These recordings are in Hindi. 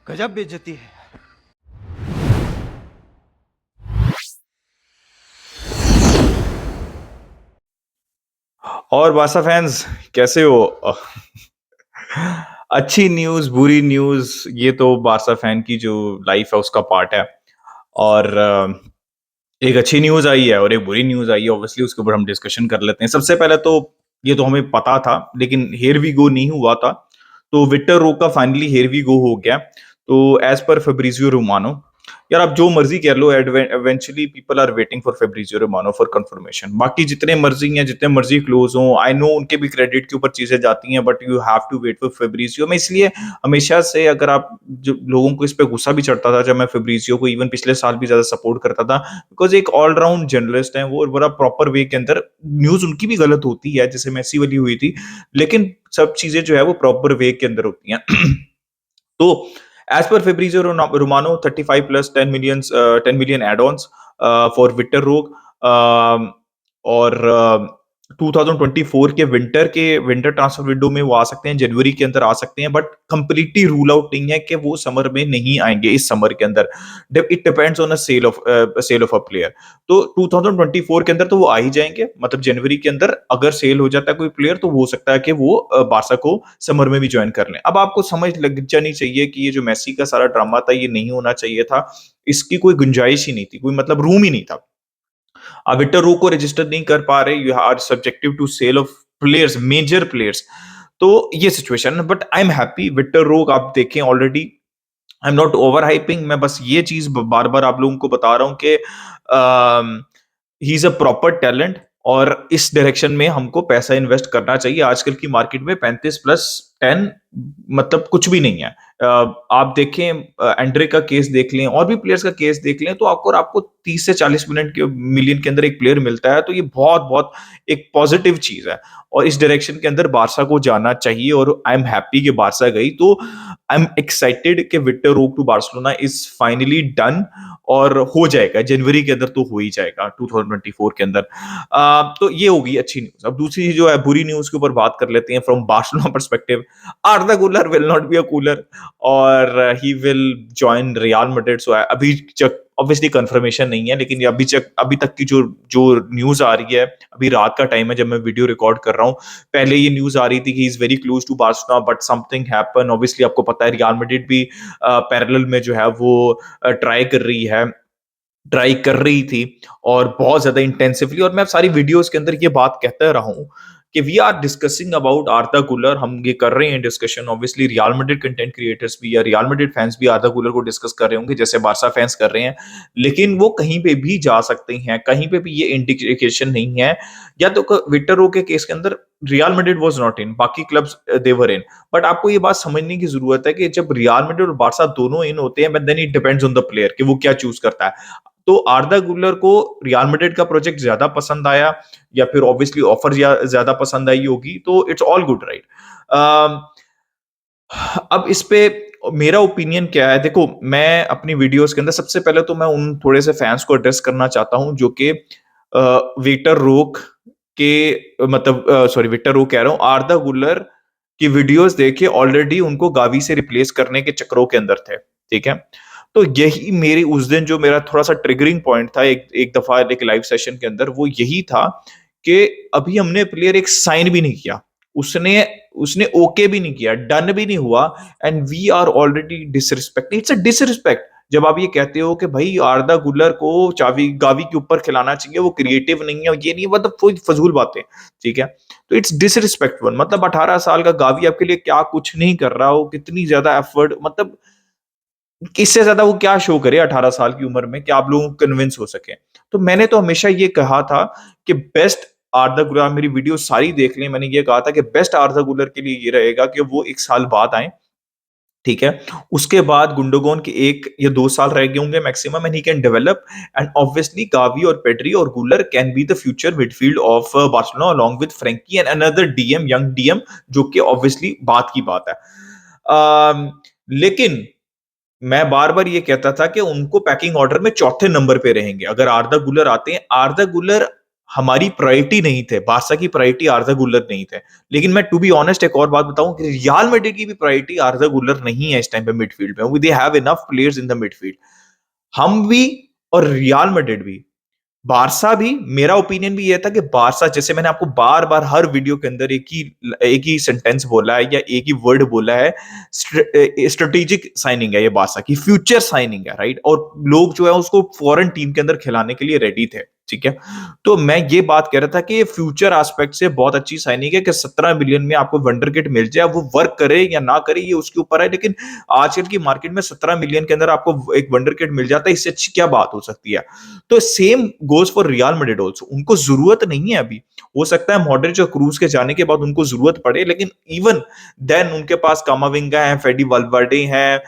गजब बेइज्जती है। और बासा फैंस कैसे हो? अच्छी न्यूज़, बुरी न्यूज़ ये तो बार्सा फैन की जो लाइफ है उसका पार्ट है। और एक अच्छी न्यूज़ आई है और एक बुरी न्यूज़ आई है, ऑब्वियसली उसके ऊपर हम डिस्कशन कर लेते हैं। सबसे पहले तो ये तो हमें पता था, लेकिन हियर वी गो नहीं हुआ था। तो विक्टर रो का फाइनली हियर वी गो हो गया। तो एज़ पर फैब्रिज़ियो रोमानो, यार आप जो मर्ज़ी कह लो, eventually people are waiting for Fabrizio Romano for confirmation. बाकी जितने मर्ज़ी हैं, जितने मर्ज़ी क्लोज़ हों, आई नो उनके भी क्रेडिट के ऊपर चीज़ें जाती हैं, but you have to wait for Fabrizio. मैं इसलिए हमेशा से, अगर आप जो लोगों को इस पे गुस्सा भी चढ़ता था जब मैं फैब्रिज़ियो को इवन पिछले साल भी ज़्यादा सपोर्ट करता था, बिकॉज़ एक ऑल-राउंड जर्नलिस्ट हैं वो, और बड़ा प्रॉपर वे के अंदर न्यूज़ उनकी भी गलत होती है, जैसे मेसी वाली हुई थी, लेकिन सब चीज़ें जो है वो प्रॉपर वे के अंदर होती हैं। तो as per Fabrizio Romano, 35 plus 10 million add-ons for Victor Roque, और 2024 के विंटर ट्रांसफर विंडो में वो आ सकते हैं, जनवरी के अंदर आ सकते हैं, बट कंप्लीटली रूल आउट नहीं है कि वो समर में नहीं आएंगे। इस समर के अंदर it depends on a sale of a player. तो 2024 के अंदर तो वो आ ही जाएंगे, मतलब जनवरी के अंदर अगर सेल हो जाता है कोई प्लेयर, तो हो सकता है कि वो बारसा को समर में भी ज्वाइन कर लें। अब आपको समझ लग जानी चाहिए कि ये जो मेसी का सारा ड्रामा था, ये नहीं होना चाहिए था। इसकी कोई गुंजाइश ही नहीं थी, कोई मतलब रूम ही नहीं था। आप विक्टर रो को रजिस्टर नहीं कर पा रहे, you are subjective to sale of players, major players. तो ये सिचुएशन है, but I am happy. Victor Roque आप देखें already, I am not over hyping, मैं बस ये चीज बार बार आप लोगों को बता रहा हूं कि he is a proper talent, और इस डायरेक्शन में हमको पैसा इन्वेस्ट करना चाहिए। आजकल की मार्केट में 35+10 मतलब कुछ भी नहीं है। आप देखें, एंड्रे का केस देख लें, और भी प्लेयर्स का केस देख लें, तो आपको 30 से 40 मिनट के मिलियन के अंदर एक प्लेयर मिलता है, तो ये बहुत बहुत एक पॉजिटिव चीज है। और इस डायरेक्शन के अंदर बारसा को जाना चाहिए, और आई एम हैप्पी कि बारसा गई। तो आई एम एक्साइटेड कि Victor Roque to Barcelona is finally done, और हो जाएगा जनवरी के अंदर, तो हो ही जाएगा 2024 के अंदर। तो ये होगी अच्छी न्यूज। अब दूसरी जो है बुरी न्यूज के ऊपर बात कर लेते हैं from Barcelona perspective. Arda Guler will not be a culer, और he will join Real Madrid. So अभी ऑब्वियसली कंफर्मेशन नहीं है, लेकिन अभी तक की जो जो न्यूज आ रही है, अभी रात का टाइम है जब मैं वीडियो रिकॉर्ड कर रहा हूँ, पहले ये न्यूज आ रही थी कि he is very close to Barcelona, but something happen. Obviously आपको पता है रियल मैड्रिड भी पैरेलल में जो है वो ट्राई कर रही थी, और बहुत ज्यादा इंटेंसिवली। और मैं सारी वीडियोस के अंदर ये बात कहता रहा हूं कि we are discussing about Arda Guler. हम ये कर रहे हैं discussion, obviously Real Madrid content creators भी या रियल मैड्रिड फैंस भी आर्दा गुलर को डिस्कस कर रहे होंगे, जैसे बारसा फैंस कर रहे हैं। लेकिन वो कहीं पे भी जा सकते हैं, कहीं पे भी ये इंडिकेशन नहीं है। या तो विक्टर रो के केस के अंदर real Madrid was not in, बाकी clubs they were in. But आपको ये बात समझने की जरूरत है कि जब रियल मैड्रिड और बारसा दोनों इन होते हैं, but then it depends on the player कि वो क्या चूज करता है। तो आर्दा गुलर को रियल मैड्रिड का प्रोजेक्ट ज्यादा पसंद आया, या फिर ऑब्वियसली ऑफर ज्यादा पसंद आई होगी, तो इट्स ऑल गुड, राइट? अब इस पे मेरा ओपिनियन क्या है, देखो मैं अपनी वीडियोस के अंदर सबसे पहले तो मैं उन थोड़े से फैंस को एड्रेस करना चाहता हूं जो कि विक्टर रोक के, मतलब सॉरी, विक्टर रोक कह रहा हूं, आर्दा गुलर की वीडियोस देखे ऑलरेडी उनको गावी से रिप्लेस करने के चक्रों के अंदर थे, ठीक है? तो यही मेरी उस दिन जो मेरा थोड़ा सा ट्रिगरिंग पॉइंट था, एक एक दफा एक लाइव सेशन के अंदर, वो यही था कि अभी हमने प्लेयर एक साइन भी नहीं किया, उसने उसने ओके भी नहीं किया, डन भी नहीं हुआ, and we are already disrespect. It's a disrespect जब आप ये कहते हो कि भाई आर्दा गुलर को चावी गावी के ऊपर खिलाना चाहिए, वो क्रिएटिव नहीं है, ये नहीं, मतलब कोई फजूल बातें, ठीक है? तो इट्स डिसरिस्पेक्टफुल। मतलब 18 साल का गावी आपके लिए क्या कुछ नहीं कर रहा हो, कितनी ज्यादा एफर्ट, मतलब इससे ज्यादा वो क्या शो करे 18 साल की उम्र में कि आप लोगों को कन्विंस हो सके। तो मैंने तो हमेशा ये कहा था कि बेस्ट आर्दा गुलर, आप मेरी वीडियो सारी देख लें, मैंने ये कहा था कि बेस्ट आर्दा गुलर के लिए ये रहेगा कि वो 1 साल बाद आए, ठीक है? उसके बाद गुंडोगन के 1 या 2 साल रह गए होंगे maximum, and he can develop. And obviously Gavi और पेड्री और Guler can be the future midfield of Barcelona along with Frenkie and another DM, young DM, जो कि ऑब्वियसली बात की बात है। लेकिन मैं बार-बार ये कहता था कि उनको पैकिंग ऑर्डर में चौथे नंबर पे रहेंगे। अगर आर्दा गुलर आते हैं, आर्दा गुलर हमारी प्रायोरिटी नहीं थे, बार्सा की प्रायोरिटी आर्दा गुलर नहीं थे। लेकिन मैं टू बी ऑनेस्ट एक और बात बताऊं कि रियल मैड्रिड की भी प्रायोरिटी आर्दा गुलर नहीं है इस टाइम पे मिडफील्ड में। They have enough players in the midfield. हम भी और रियल मैड्रिड भी, बारसा भी, मेरा ओपिनियन भी ये था कि बारसा, जैसे मैंने आपको बार बार हर वीडियो के अंदर एक ही सेंटेंस बोला है या एक ही वर्ड बोला है, स्ट्रेटेजिक साइनिंग है ये बारसा की, फ्यूचर साइनिंग है, राइट। और लोग जो है उसको फॉरेन टीम के अंदर खिलाने के लिए रेडी थे, ठीक है। तो मैं ये बात कह रहा था कि ये फ्यूचर एस्पेक्ट से बहुत अच्छी साइनिंग है कि 17 मिलियन में आपको वंडरकिड मिल जाए। वो वर्क करे या ना करे ये उसके ऊपर है, लेकिन आजकल की मार्केट में 17 मिलियन के अंदर आपको एक वंडरकिड मिल जाता है, इससे अच्छी क्या बात हो सकती है। तो same goes for real Madrid also. उनको जरूरत नहीं है अभी, हो सकता है मॉडरिच और क्रूज के जाने के बाद उनको जरूरत पड़े, लेकिन इवन देन उनके पास कामाविंगा है, फेडी वल्वर्डे है,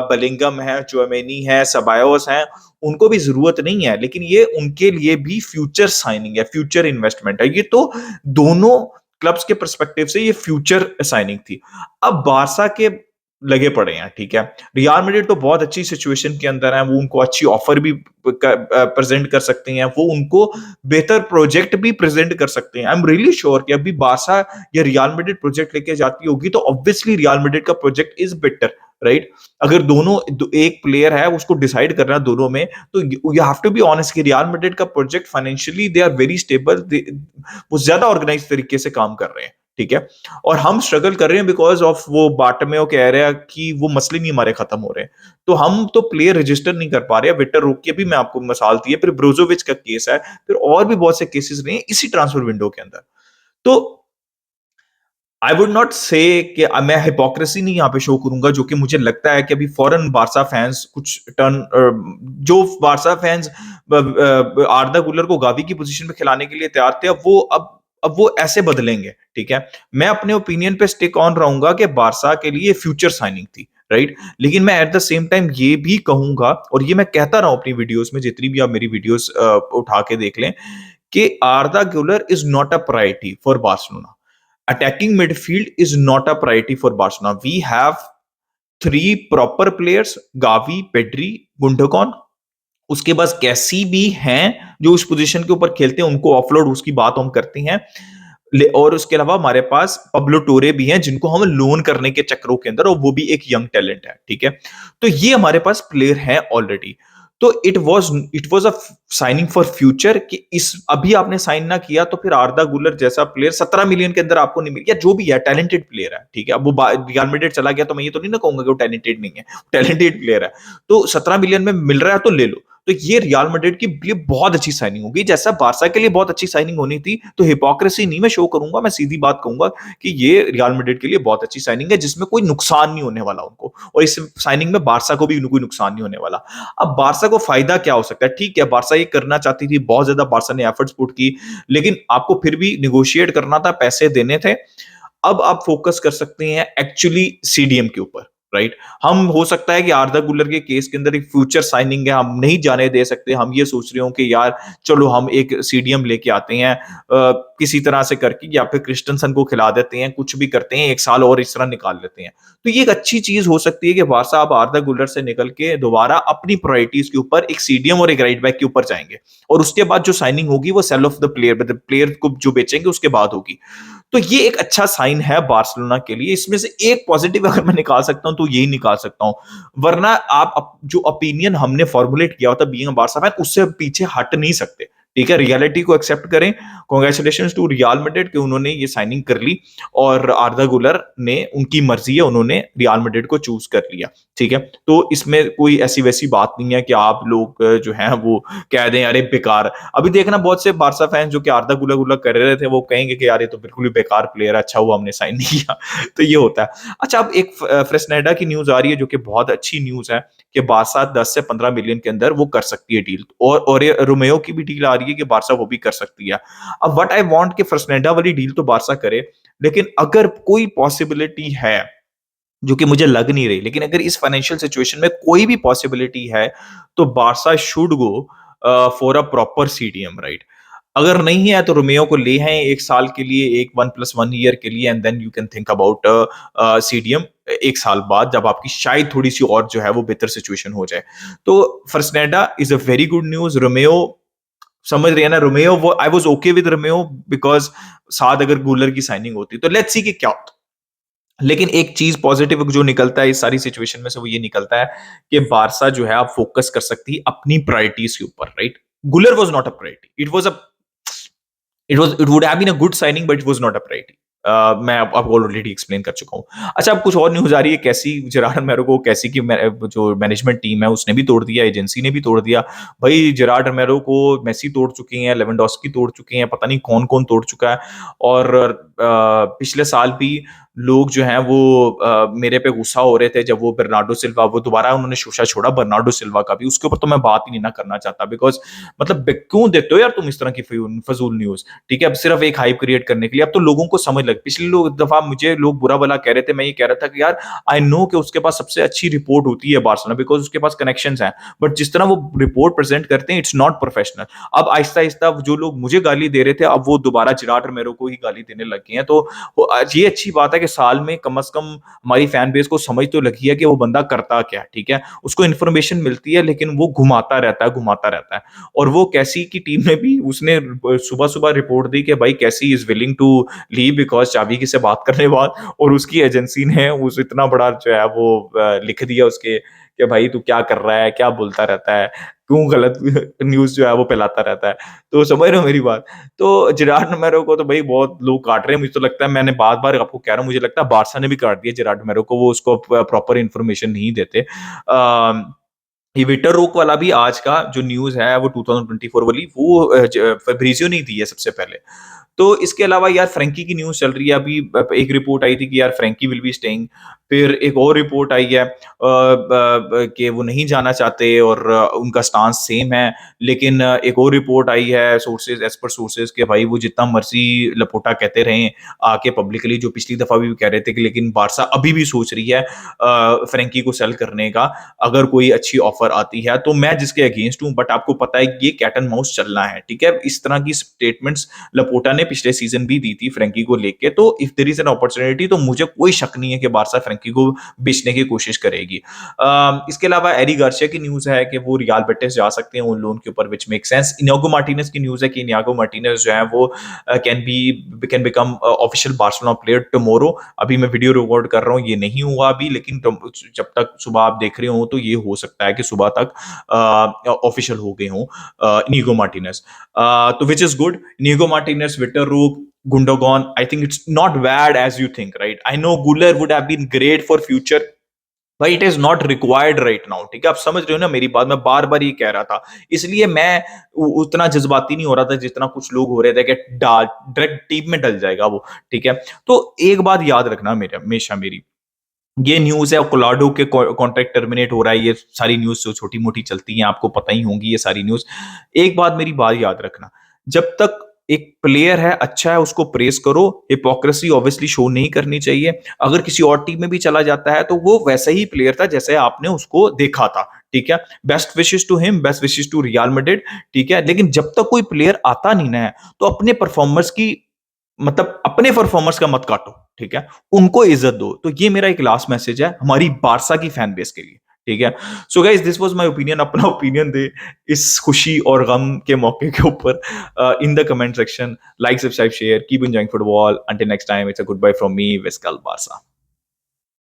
बलिंगम है, चुआमेनी है, सबायोस है, उनको भी जरूरत नहीं है। लेकिन ये उनके लिए भी फ्यूचर साइनिंग है, फ्यूचर इन्वेस्टमेंट है। ये तो दोनों क्लब्स के परस्पेक्टिव से ये फ्यूचर साइनिंग थी। अब बारसा के लगे पड़े हैं, ठीक है। रियल मैड्रिड तो बहुत अच्छी सिचुएशन के अंदर है, वो उनको अच्छी ऑफर भी प्रेजेंट कर सकते हैं, वो उनको बेहतर प्रोजेक्ट भी प्रेजेंट कर सकते हैं। आई एम रियली श्योर कि अभी बारसा या रियल मैड्रिड प्रोजेक्ट लेके जाती होगी तो ऑब्वियसली रियल मैड्रिड का प्रोजेक्ट इज बेटर, राइट। अगर दोनों एक प्लेयर है उसको डिसाइड करना दोनों में, तो you have to be honest कि रियल मैड्रिड का project financially they are very stable, वो ज्यादा ऑर्गेनाइज तरीके से काम कर रहे हैं, ठीक है। और हम स्ट्रगल कर रहे हैं बिकॉज ऑफ वो बाटमेओ कह रहे हैं कि वो मसले नहीं हमारे खत्म हो रहे हैं, तो हम तो प्लेयर रजिस्टर नहीं कर पा रहे हैं। विक्टर रोक के भी मैं आपको मिसाल दी है, फिर ब्रोजोविच का केस है, फिर और भी बहुत से केसेस रहे हैं इसी ट्रांसफर विंडो के अंदर। तो आई वुड नॉट से कि मैं हिपोक्रेसी नहीं यहाँ पे शो करूंगा, जो कि मुझे लगता है कि अभी फॉरेन बारसा फैंस कुछ टर्न, जो बारसा फैंस आर्दा गुलर को गावी की पोजीशन में खिलाने के लिए तैयार थे, अब वो ऐसे बदलेंगे, ठीक है। मैं अपने ओपिनियन पे स्टिक ऑन रहूंगा कि बारसा के लिए फ्यूचर साइनिंग थी, राइट। लेकिन मैं एट द सेम टाइम ये भी कहूंगा, और ये मैं कहता रहा हूं अपनी वीडियोस में, जितनी भी आप मेरी वीडियोस उठा के देख लें, कि आर्दा गुलर is not a priority for Barcelona. Attacking midfield is not a priority for Barcelona. We have three proper players: Gavi, Pedri, Gundogan. उसके पास कैसी भी हैं जो उस पोजीशन के ऊपर खेलते हैं, उनको ऑफलोड, उसकी बात हम करते हैं। और उसके अलावा हमारे पास पब्लो टोरे भी हैं जिनको हम लोन करने के चक्रों के अंदर, और वो भी एक यंग टैलेंट है, ठीक है। तो ये हमारे पास प्लेयर हैं ऑलरेडी। तो it was a signing for future कि इस अभी आपने साइन ना किया तो फिर आर्दा गुलर जैसा प्लेयर 17 मिलियन के अंदर आपको नहीं मिल, या जो भी है टैलेंटेड प्लेयर है, ठीक है। अब वो रियल मैड्रिड चला गया तो मैं ये तो नहीं ना कहूंगा कि वो टैलेंटेड नहीं है, टैलेंटेड प्लेयर है। तो 17 मिलियन में मिल रहा है तो ले लो। तो ये रियल मैड्रिड के लिए बहुत अच्छी साइनिंग होगी, जैसा बारसा के लिए बहुत अच्छी साइनिंग होनी थी। तो हिपोक्रेसी नहीं मैं शो करूंगा, मैं सीधी बात कहूंगा कि ये रियल मैड्रिड के लिए बहुत अच्छी साइनिंग है, जिसमें कोई नुकसान नहीं होने वाला उनको, और इस साइनिंग में बारसा को भी कोई नुकसान नहीं होने वाला। अब बारसा को फायदा क्या हो सकता है? ठीक है, बारसा ये करना चाहती थी, बहुत ज्यादा बारसा ने एफर्ट्स पुट की, लेकिन आपको फिर भी निगोशिएट करना था, पैसे देने थे। अब आप फोकस कर सकते हैं एक्चुअली सीडीएम के ऊपर, राइट। हम हो सकता है कि आर्दा गुलर के केस के अंदर एक फ्यूचर साइनिंग है, हम नहीं जाने दे सकते। हम ये सोच रहे हो कि यार चलो हम एक सीडीएम लेके आते हैं किसी तरह से करके, या फिर क्रिस्टनसन को खिला देते हैं, कुछ भी करते हैं, एक साल और इस तरह निकाल लेते हैं। तो ये एक अच्छी चीज हो सकती है कि बारसा अब आर्दा गुलर से निकल के दोबारा अपनी प्रायोरिटीज के ऊपर एक सीडीएम और एक राइट बैक के ऊपर जाएंगे, और उसके बाद जो साइनिंग होगी वो सेल ऑफ द प्लेयर, मतलब प्लेयर को जो बेचेंगे उसके बाद होगी। तो ये एक अच्छा साइन है बार्सिलोना के लिए। इसमें से एक पॉजिटिव अगर मैं निकाल सकता हूं तो यही निकाल सकता हूं, वरना आप जो ओपिनियन हमने फॉर्मुलेट किया होता बीइंग अ बार्सा फैन, उससे पीछे हट नहीं सकते, ठीक है। रियलिटी को एक्सेप्ट करें। कांग्रेचुलेशंस टू रियल मैड्रिड कि उन्होंने ये साइनिंग कर ली, और आर्दा गुलर ने, उनकी मर्जी है, उन्होंने रियल मैड्रिड को चूज कर लिया, ठीक है। तो इसमें कोई ऐसी वैसी बात नहीं है कि आप लोग जो हैं वो कह दें अरे बेकार। अभी देखना बहुत से बारसा फैंस जो कि आर्दा गुलर गुलर कर रहे थे, वो कहेंगे कि यार ये तो बिल्कुल ही बेकार प्लेयर है, अच्छा हुआ हमने साइन नहीं किया। तो ये होता है। अच्छा, अब एक फ्रेस्नेडा की न्यूज आ रही है जो कि बहुत अच्छी न्यूज है कि बारसा 10 से 15 मिलियन के अंदर वो कर सकती है डील, और ये रोमेयो की भी डील आ रही है कि बारसा वो भी कर सकती है। अब व्हाट आई वांट कि फ्रेस्नेडा वाली डील तो बारसा करे, लेकिन अगर कोई पॉसिबिलिटी है, जो कि मुझे लग नहीं रही, लेकिन अगर इस फाइनेंशियल सिचुएशन में कोई भी पॉसिबिलिटी है, तो Barça should go for a proper CDM, right. अगर नहीं है तो रोमेयो को ले हैं एक साल के लिए, एक 1+1 ईयर के लिए, and then you can think about CDM एक साल बाद, जब आपकी शायद थोड़ी सी और जो है वो बेहतर सिचुएशन हो जाए। तो Fresneda is a very good news. Romeo समझ रही है ना? रोमेओ वो I was okay with Romeo because साथ अगर गुलर की साइनिंग होती तो लेट्स सी कि क्या होता। लेकिन एक चीज़ पॉज़िटिव जो निकलता है इस सारी सिचुएशन में से वो ये निकलता है कि बार्सा जो है अब फ़ोकस कर सकती है अपनी प्रायोरिटीज़ के ऊपर, right? Guler was not a priority. It would have been a good signing but it was not a priority. मैं आपको ऑलरेडी एक्सप्लेन कर चुका हूँ। अच्छा, अब कुछ और न्यूज़ आ रही है कैसी जेरार्ड रोमेरो को कैसी की जो मैनेजमेंट टीम है उसने भी तोड़ दिया, एजेंसी ने भी तोड़ दिया। भाई जेरार्ड रोमेरो को मेसी तोड़ चुकी हैं, लेवेंडोस्की तोड़ चुके हैं, पता नहीं कौन-कौन तोड़ चुका है। और पिछले साल भी लोग जो हैं वो मेरे पे गुस्सा हो रहे थे जब वो बर्नार्डो सिल्वा वो दोबारा उन्होंने शोशा छोड़ा बर्नार्डो सिल्वा का भी। उसके ऊपर तो मैं बात ही नहीं ना करना चाहता बिकॉज़ मतलब क्यों देते हो यार तुम इस तरह की फज़ूल न्यूज़? ठीक है, अब सिर्फ एक हाइप क्रिएट करने के लिए। अब तो लोगों को समझ लग पिछली दफ़ा मुझे लोग बुरा-भला कह रहे थे, मैं ये कह रहा था कि यार आई नो कि उसके पास सबसे अच्छी रिपोर्ट होती है बार्सिलोना बिकॉज़ उसके पास कनेक्शंस हैं। बट जिस तरह वो रिपोर्ट प्रेज़ेंट करते हैं इट्स नॉट प्रोफेशनल। अब आहिस्ता-आहिस्ता जो लोग मुझे गाली दे रहे थे, अब वो दोबारा जेरार्ड रोमेरो को ही गाली देने लग गए हैं। तो ये अच्छी बात है कि साल में कम से कम हमारी फैन बेस को समझ तो लगी है कि वो बंदा करता क्या है, ठीक है? उसको इन्फॉर्मेशन मिलती है लेकिन वो घुमाता रहता है। और वो कैसी की टीम ने भी उसने सुबह-सुबह रिपोर्ट दी कि भाई कैसी is willing to leave because चावी से बात करने के बाद और उसकी एजेंसी ने उस इतना बड़ा जो है वो लिख दिया उसके कि भाई तू क्या कर रहा है? क्या बोलता रहता है? क्यों गलत न्यूज़ जो है वो फैलाता रहता है? तो समझ रहे हो मेरी बात? तो जेरार्ड रोमेरो को तो भाई बहुत लोग काट रहे हैं। मुझे तो लगता है मैंने बार-बार आपको कह रहा हूँ मुझे लगता है बार्सा ने भी काट दिया जेरार्ड रोमेरो को, वो उसको प्रॉपर इन्फॉर्मेशन नहीं देते। ये विक्टर रोक वाला भी आज का जो न्यूज़ है वो 2024 वाली वो फैब्रिज़ियो ने दी है सबसे पहले। तो इसके अलावा यार फ्रैंकी की न्यूज़ चल रही है अभी एक रिपोर्ट आई थी कि यार फ्रैंकी विल बी स्टेइंग। फिर एक और रिपोर्ट आई है कि वो नहीं जाना चाहते और उनका स्टांस सेम है। लेकिन एक और रिपोर्ट आई है सोर्सेज़ एज़ पर सोर्सेज़ कि भाई वो जितना मर्ज़ी लपोटा कहते रहें आके पब्लिकली जो पिछली दफ़ा भी कह रहे थे कि लेकिन बार्सा अभी भी सोच रही है फ्रैंकी को सेल करने का अगर कोई अच्छी ऑफर आती है तो मैं जिसके अगेंस्ट हूँ बट आपको पता है ये कैट एंड माउस चलना है, ठीक है? इस तरह की स्टेटमेंट्स लपोटा ने पिछले सीजन भी दी थी फ्रैंकी को लेके, तो if there is an opportunity तो मुझे कोई शक नहीं है कि बार्सा फ्रैंकी को बेचने की कोशिश करेगी। इसके अलावा एरी गार्सिया की न्यूज़ है कि वो रियल बेटिस जा सकते हैं ऑन लोन के ऊपर which make sense. Inigo Martinez की न्यूज़ है कि इनिगो मार्टिनेज जो है वो can become official Barcelona player tomorrow. अभी मैं वीडियो रिकॉर्ड कर रहा हूँ, ये नहीं हुआ अभी लेकिन जब तक सुबह आप देख रहे हो तो ये हो सकता है कि सुबह तक ऑफिशियल हो गए हों इनिगो मार्टिनेज। तो which is good. Inigo Martinez, Vitor Roque, Gundogan. I think it's not bad as you think, right? I know Guller would have been great for future. भाई it is not required right now, ठीक है? आप समझ रहे हो ना मेरी बात? मैं बार बार ये कह रहा था, इसलिए मैं उतना जज्बाती नहीं हो रहा था जितना कुछ लोग हो रहे थे कि डायरेक्ट टीम में डल जाएगा वो, ठीक है? तो एक बात याद रखना मेरे हमेशा मेरी, ये न्यूज़ है कोलाडो के कॉन्ट्रैक्ट टर्मिनेट हो रहा है, ये सारी न्यूज़ जो छोटी-मोटी चलती हैं, आपको पता ही होंगी ये सारी न्यूज़। एक बात मेरी बात याद रखना, जब तक एक प्लेयर है, अच्छा है, उसको प्रेज़ करो, हिपोक्रेसी ऑब्वियसली शो नहीं करनी चाहिए। अगर किसी और टीम में भी चला जाता है, तो वो वैसा ही प्लेयर था जैसे आपने उसको देखा था, ठीक है? Best wishes to him, best wishes to Real Madrid, ठीक है? लेकिन जब तक कोई प्लेयर आता नहीं ना है, तो अपने परफॉर्मर्स की मतलब अपने परफॉर्मर्स का मत काटो, ठीक है? उनको इज़्ज़त दो। तो ये मेरा एक लास्ट मैसेज है हमारी बार्सा की फैन बेस के लिए, ठीक है? So guys this was my opinion. अपना ओपिनियन दे इस खुशी और गम के मौके के ऊपर in the comment section. Like, subscribe, share, keep enjoying football. Until next time, it's a good bye from me, Visca Barca.